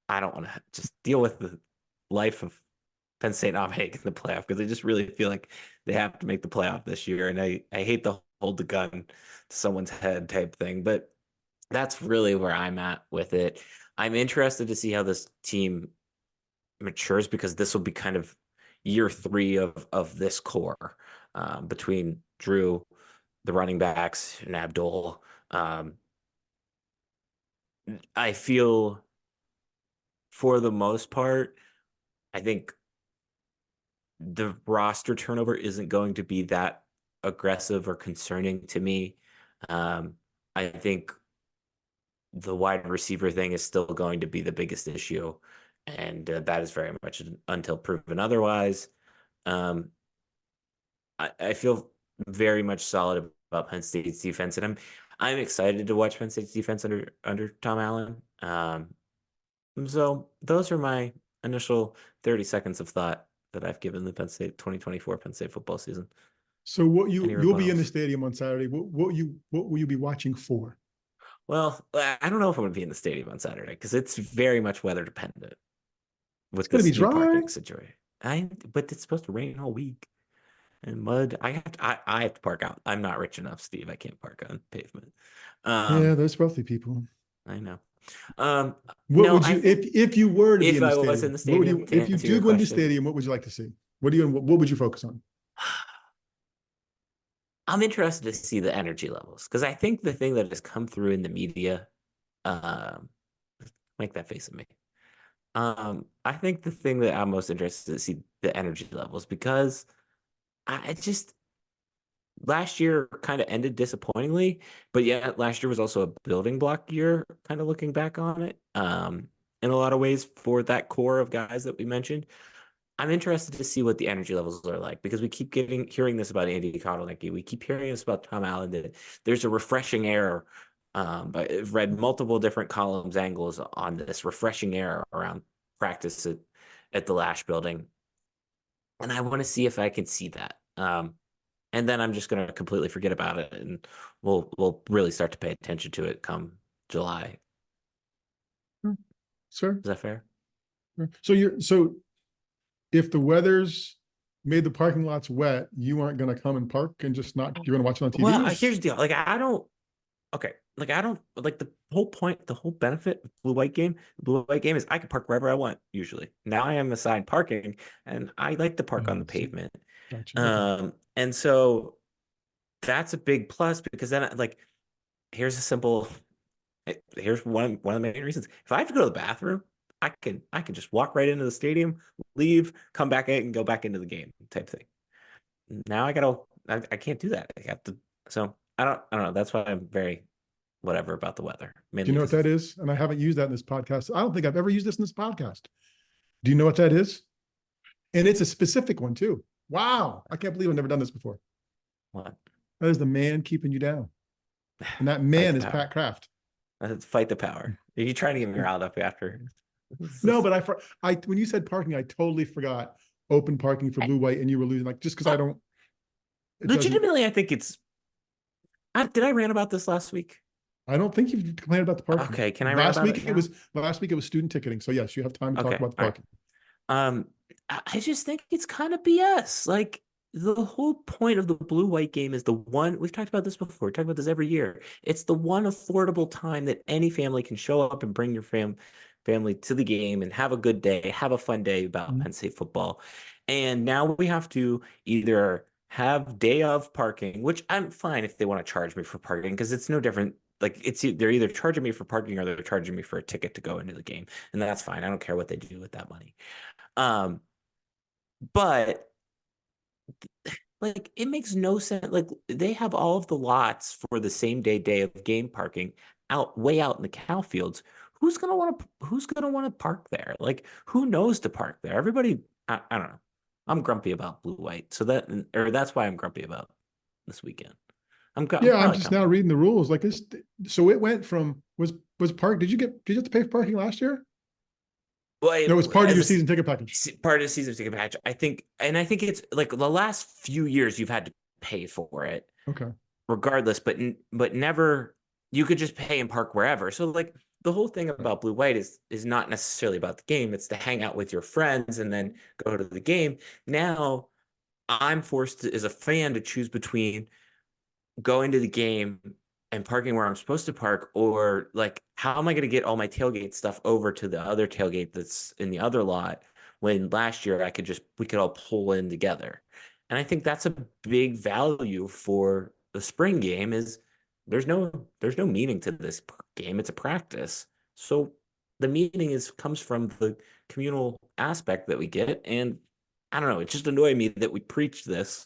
I don't want to just deal with the life of Penn State not making the playoff, because I just really feel like they have to make the playoff this year. And I hate the hold the gun to someone's head type thing, but that's really where I'm at with it. I'm interested to see how this team matures, because this will be kind of year 3 of this core between Drew, the running backs, and Abdul. I feel for the most part, I think the roster turnover isn't going to be that aggressive or concerning to me. I think the wide receiver thing is still going to be the biggest issue, and that is very much until proven otherwise. I feel very much solid about Penn State's defense, and I'm excited to watch Penn State's defense under Tom Allen. So those are my initial 30 seconds of thought that I've given the Penn State 2024 Penn State football season. So you'll be in the rebuttals? stadium on Saturday. What will you be watching for? Well, I don't know if I'm going to be in the stadium on Saturday, because it's very much weather dependent with It's going to this be new dry. parking situation. But it's supposed to rain all week and mud. I have to park out. I'm not rich enough, Steve. I can't park on pavement. Yeah, there's wealthy people. I know. What No, would you, if you were to be if in the I stadium, was in the what would stadium, you, to if you answer your did win the question, stadium, what would you like to see? What would you focus on? I'm interested to see the energy levels, because I think the thing that has come through in the media, um, make that face at me. I think the thing that I'm most interested to see the energy levels, because I just last year kind of ended disappointingly, but yeah, last year was also a building block year, kind of looking back on it. In a lot of ways for that core of guys that we mentioned. I'm interested to see what the energy levels are like, because we keep hearing this about Andy Kotelnicki. We keep hearing this about Tom Allen, that there's a refreshing air But I've read multiple different columns, angles on this refreshing air around practice at the Lash building. And I want to see if I can see that. And then I'm just going to completely forget about it, and we'll really start to pay attention to it come July. Sir, Is that fair? so if the weather's made the parking lots wet, you aren't going to come and park and just not, you're going to watch it on TV? Well, here's the deal. Like I don't. Okay, like I don't like the whole point, the whole benefit of blue white game is I can park wherever I want usually. Now I am assigned parking, and I like to park on the pavement. Gotcha. Okay. And so that's a big plus because then like here's a simple here's one of the main reasons. If I have to go to the bathroom, I can just walk right into the stadium, leave, come back in, and go back into the game type thing. Now I can't do that. I have to. So I don't know. That's why I'm very whatever about the weather. Do you Mainly know what that is? And I haven't used that in this podcast. I don't think I've ever used this in this podcast. Do you know what that is? And it's a specific one too. Wow. I can't believe I've never done this before. what That is the man keeping you down. And that fight man the is power. Pat Kraft. Fight the power. Are you trying to get me riled up after? No, but I when you said parking, I totally forgot open parking for blue white, and you were losing like just because I don't. Legitimately, I think it's. Did I rant about this last week? I don't think you've complained about the parking. Okay, can I rant about it now? Last week it was student ticketing. So yes, you have time to talk about the parking. I just think it's kind of BS. Like the whole point of the blue-white game is the one we've talked about this before. We talk about this every year. It's the one affordable time that any family can show up and bring your family to the game and have a good day, have a fun day about Penn State football. And now we have to either have day of parking, which I'm fine if they want to charge me for parking because it's no different. Like they're either charging me for parking or they're charging me for a ticket to go into the game, and that's fine. I don't care what they do with that money. But like it makes no sense. Like they have all of the lots for the same day of game parking way out in the cow fields. Who's gonna want to park there? Like who knows to park there? Everybody, I don't know. I'm grumpy about blue white, so that's why I'm grumpy about this weekend. I'm just now reading the rules like this. So it went from was park. Did you have to pay for parking last year? Well, it was part of your season ticket package. Part of the season ticket package. I think it's like the last few years you've had to pay for it. Okay. Regardless, but never you could just pay and park wherever. So like the whole thing about blue white is not necessarily about the game. It's to hang out with your friends and then go to the game. Now I'm forced to, as a fan, to choose between going to the game and parking where I'm supposed to park, or like, how am I going to get all my tailgate stuff over to the other tailgate that's in the other lot when last year we could all pull in together. And I think that's a big value for the spring game is there's no meaning to this game. It's a practice. So the meaning comes from the communal aspect that we get. And I don't know, it just annoyed me that we preach this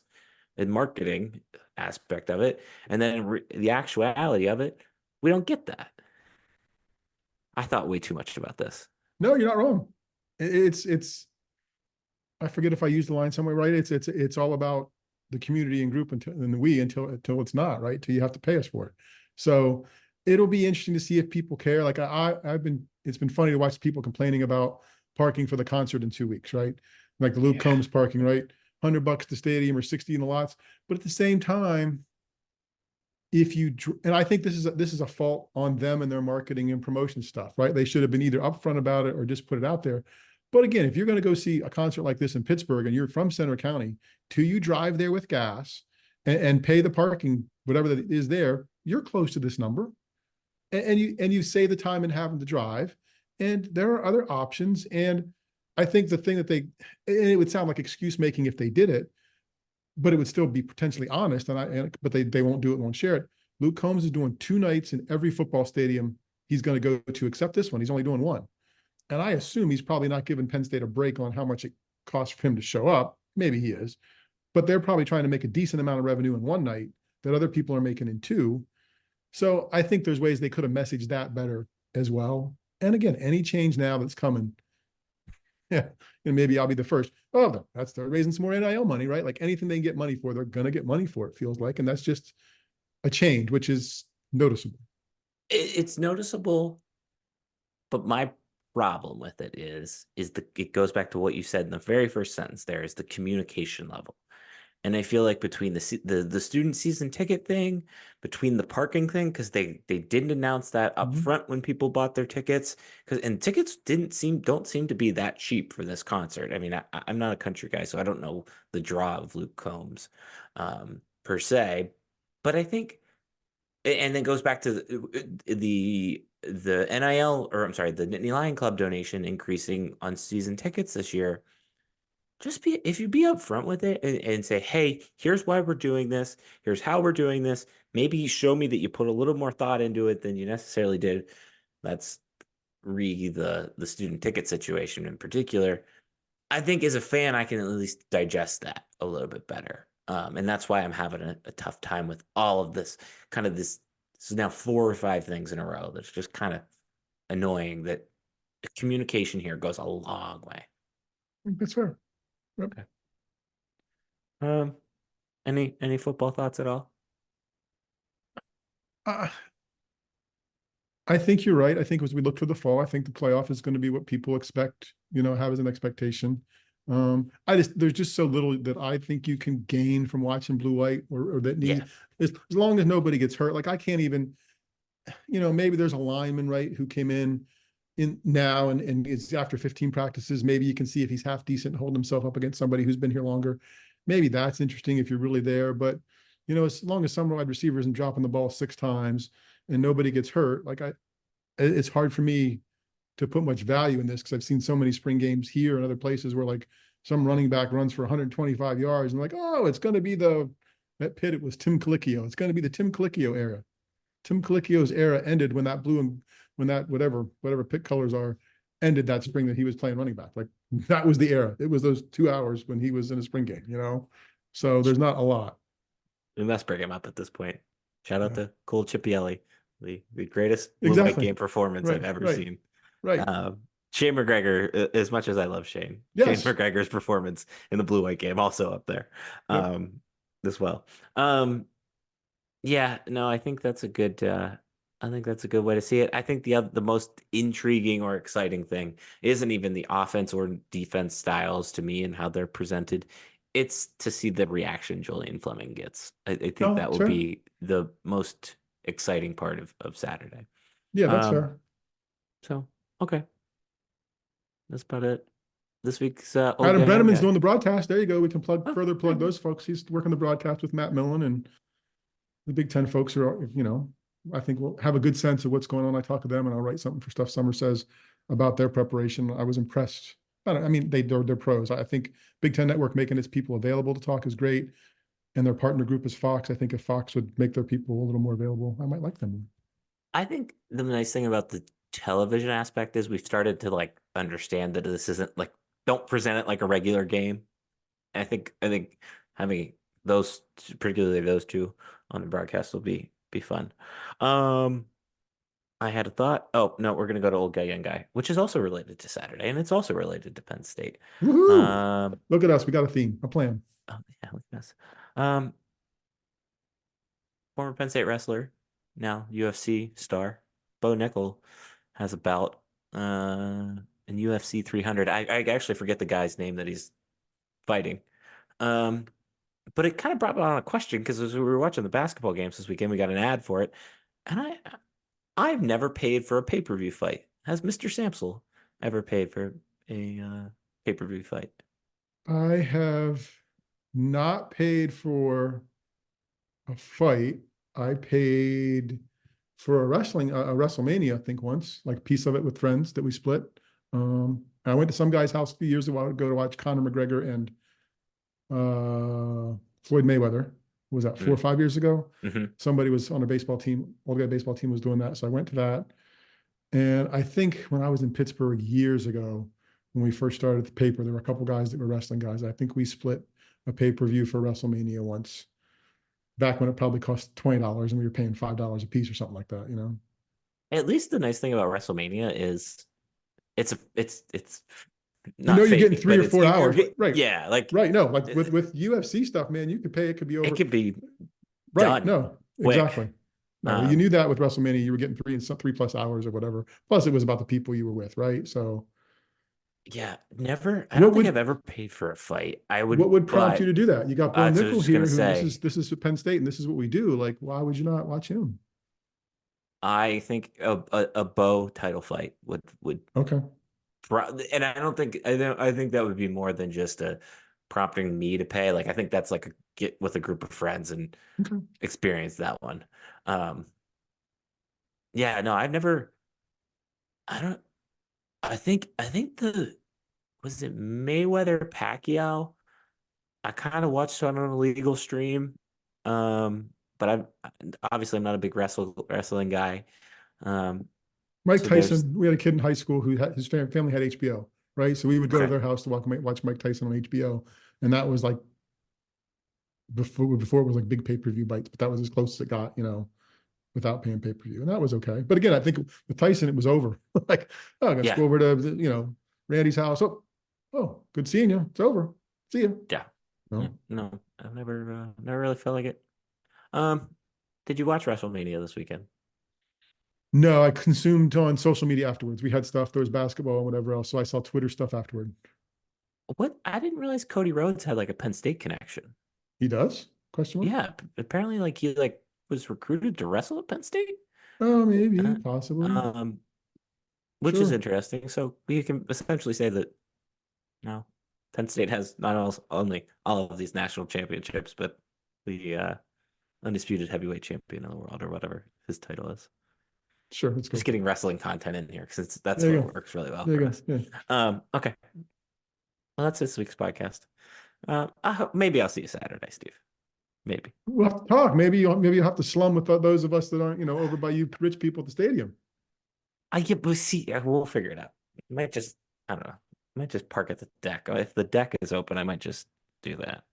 in marketing aspect of it, and then the actuality of it, we don't get that. I thought way too much about this. No, you're not wrong. It's I forget if I used the line somewhere, right? It's all about the community and group until it's not, right? Till you have to pay us for it. So it'll be interesting to see if people care. Like it's been funny to watch people complaining about parking for the concert in 2 weeks, right? Like the Luke Combs parking, right? $100 to stadium or 60 in the lots. But at the same time, and I think this is a fault on them and their marketing and promotion stuff, right? They should have been either upfront about it or just put it out there. But again, if you're going to go see a concert like this in Pittsburgh and you're from Center County, you drive there with gas and pay the parking, whatever that is there, you're close to this number. And you save the time in having to drive. And there are other options. And I think the thing that it would sound like excuse making if they did it, but it would still be potentially honest. But they won't do it, won't share it. Luke Combs is doing 2 nights in every football stadium he's going to go to, except this one. He's only doing 1. And I assume he's probably not giving Penn State a break on how much it costs for him to show up. Maybe he is, but they're probably trying to make a decent amount of revenue in 1 night that other people are making in 2. So I think there's ways they could have messaged that better as well. And again, any change now that's coming, and maybe I'll be the first. Oh, they're raising some more NIL money, right? Like anything they can get money for, they're going to get money for, it feels like. And that's just a change, which is noticeable. It's noticeable, but my problem with it it goes back to what you said in the very first sentence. There is the communication level. And I feel like between the student season ticket thing, between the parking thing, because they didn't announce that up Mhm. front when people bought their tickets, and tickets don't seem to be that cheap for this concert. I mean, I'm not a country guy, so I don't know the draw of Luke Combs, per se, but I think, and then goes back to the NIL, or I'm sorry, the Nittany Lion Club donation increasing on season tickets this year. Just be, if you be upfront with it and say, hey, here's why we're doing this, here's how we're doing this. Maybe you show me that you put a little more thought into it than you necessarily did. That's the student ticket situation in particular. I think as a fan, I can at least digest that a little bit better. And that's why I'm having a tough time with all of this kind of this is now 4 or 5 things in a row that's just kind of annoying, that the communication here goes a long way. I think that's fair. Yep. Okay. Um, any football thoughts at all? Uh, I think you're right. I think as we look to the fall, I think the playoff is going to be what people expect, have as an expectation. There's just so little that I think you can gain from watching blue white, or that Yeah. need, as long as nobody gets hurt. Like I can't even, maybe there's a lineman, right, who came in now and it's after 15 practices. Maybe you can see if he's half decent and hold himself up against somebody who's been here longer. Maybe that's interesting if you're really there. But as long as some wide receiver isn't dropping the ball 6 times and nobody gets hurt, it's hard for me to put much value in this, because I've seen so many spring games here and other places where like some running back runs for 125 yards and like, oh, it's going to be that Pitt, it was Tim Colicchio. It's going to be the Tim Colicchio era. Tim Colicchio's era ended when that blue and when that whatever Pitt colors are ended that spring that he was playing running back. Like that was the era. It was those 2 hours when he was in a spring game, So there's not a lot. We must bring him up at this point. Shout out Yeah. to Cole Chipielli, the greatest blue white Exactly. game performance I've ever seen. Right. Shane McGregor, as much as I love Shane Yes. McGregor's performance in the blue white game also up there, Yep. as well. Yeah, no, I think that's a good way to see it. I think the most intriguing or exciting thing isn't even the offense or defense styles to me and how they're presented. It's to see the reaction Julian Fleming gets. I think No, that that's will fair. be the most exciting part of Saturday. Yeah, that's Um, fair. so okay, that's about it. This week's old Adam guy, young Brenneman's guy. doing the broadcast. There you go. We can Oh, further there plug you go. those folks. He's working the broadcast with Matt Millen, and the Big Ten folks are, I think we'll have a good sense of what's going on. I talk to them and I'll write something for stuff Summer says about their preparation. I was impressed. I mean, they're pros. I think Big Ten Network making its people available to talk is great. And their partner group is Fox. I think if Fox would make their people a little more available, I might like them. I think the nice thing about the television aspect is we've started to like understand that this isn't like, don't present it like a regular game. I think having those, particularly those two on the broadcast, will be fun. Um, I had a thought. Oh no, we're gonna go to old guy, young guy, which is also related to Saturday, and it's also related to Penn State. Woohoo! Um, Look at us. We got a theme, a plan. oh, yeah, look at this. Um, Former Penn State wrestler, now UFC star, Bo Nickel has a bout in UFC 300. I actually forget the guy's name that he's fighting. Um, but it kind of brought on a question, because as we were watching the basketball games this weekend, we got an ad for it, and I've never paid for a pay-per-view fight. Has Mr. Samsel ever paid for a pay-per-view fight? I have not paid for a fight. I paid for a WrestleMania, I think once, like a piece of it with friends that we split. I went to some guy's house a few years ago to watch Conor McGregor and Floyd Mayweather. Was that 4 or 5 years ago? Mm-hmm. Somebody was on a baseball team, old guy baseball team was doing that. So I went to that. And I think when I was in Pittsburgh years ago, when we first started the paper, there were a couple guys that were wrestling guys. I think we split a pay-per-view for WrestleMania once, back when it probably cost $20 and we were paying $5 a piece or something like that. At least the nice thing about WrestleMania is it's not You're getting fake, three but or it's 4 hours. Right. yeah, like Right. No, like with UFC stuff, man, you could pay, it could be it over. could be Right. done No, quick. exactly. No, you knew that with WrestleMania, you were getting 3+ hours or whatever. Plus, it was about the people you were with, right? So, Yeah, never. I what don't think I've would ever paid for a fight. I what would, would prompt you but to do that? You got Bill that's what I was Nickel just gonna here, who say. this is Penn State, and this is what we do. Like, why would you not watch him? I think a Bo title fight would Okay, and I don't think I think that would be more than just a prompting me to pay. Like I think that's like a get with a group of friends and okay. experience that one. Um, yeah, no, I've never. I don't. I think the was it Mayweather Pacquiao. I kind of watched it on an illegal stream. But obviously I'm not a big wrestling guy. Um, Mike so there's Tyson. We had a kid in high school who had his family had HBO, right? So we would go to okay. their house to watch Mike Tyson on HBO, and that was like before it was like big pay-per-view bites, but that was as close as it got, without paying pay-per-view. And that was okay. But again, I think with Tyson, it was over. Like, oh, I got to Yeah, go over to, Randy's house. Oh, good seeing you. It's over. See you. yeah, yeah. No, No, I've never really felt like it. Um, did you watch WrestleMania this weekend? no, I consumed on social media afterwards. We had stuff, there was basketball and whatever else. So I saw Twitter stuff afterward. What? I didn't realize Cody Rhodes had like a Penn State connection. He does? Question mark? Yeah, apparently like he like was recruited to wrestle at Penn State. Oh, maybe, Uh, possibly. um, which is Sure. interesting. So we can essentially say that no, Penn State has not only all of these national championships, but the undisputed heavyweight champion of the world or whatever his title is. Sure. Let's go Just with getting that. wrestling content in here because that's There you what go. works really well There for you us. go. Yeah. Okay, well that's this week's podcast. Maybe I'll see you Saturday, Steve. Maybe. We'll have to talk. Maybe you'll have to slum with those of us that aren't, over by you rich people at the stadium. We'll see. We'll figure it out. Might just, I don't know. Might just park at the deck. If the deck is open, I might just do that.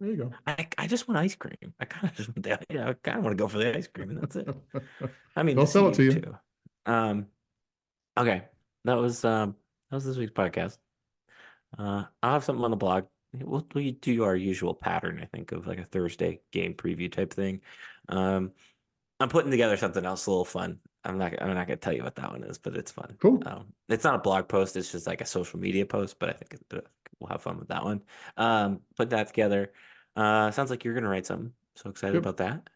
There you I just want ice cream. I kind of just want I kind of want to go for the ice cream, and that's it. go. I mean, They'll to see sell it to you you. too. Okay, that was this week's podcast. I'll have something on the blog. We do our usual pattern, I think, of like a Thursday game preview type thing. Um, I'm putting together something else a little fun. I'm not gonna tell you what that one is, but it's fun. Cool. It's not a blog post, it's just like a social media post, but I think we'll have fun with that one. Put that together. Sounds like you're gonna write something. So excited Yep. about that.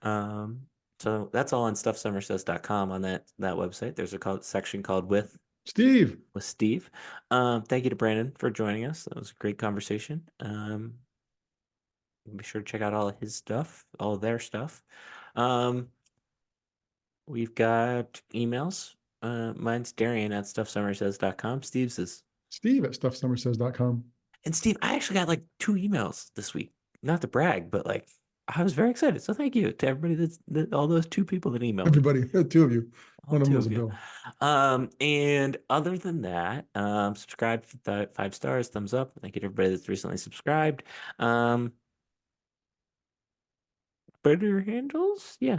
Um, so that's all on stuffsummersays.com on that website. There's a section called Steve. with Steve. Thank you to Brandon for joining us. That was a great conversation. Be sure to check out all of his stuff, all of their stuff. Um, we've got emails. Mine's Darian at stuffsummersays.com. Steve's is. Steve at stuffsummersays.com. And Steve, I actually got like 2 emails this week. Not to brag, but like I was very excited. So thank you to everybody all those 2 people that emailed me. Everybody, two of you. All One of them two was a of you. Bill. And other than that, subscribe for 5 stars, thumbs up. Thank you to everybody that's recently subscribed. Twitter handles? Yeah.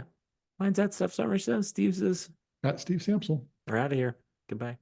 Mine's at Stuff Summer Says. Steve's is. At Steve Samsel. We're out of here. Goodbye.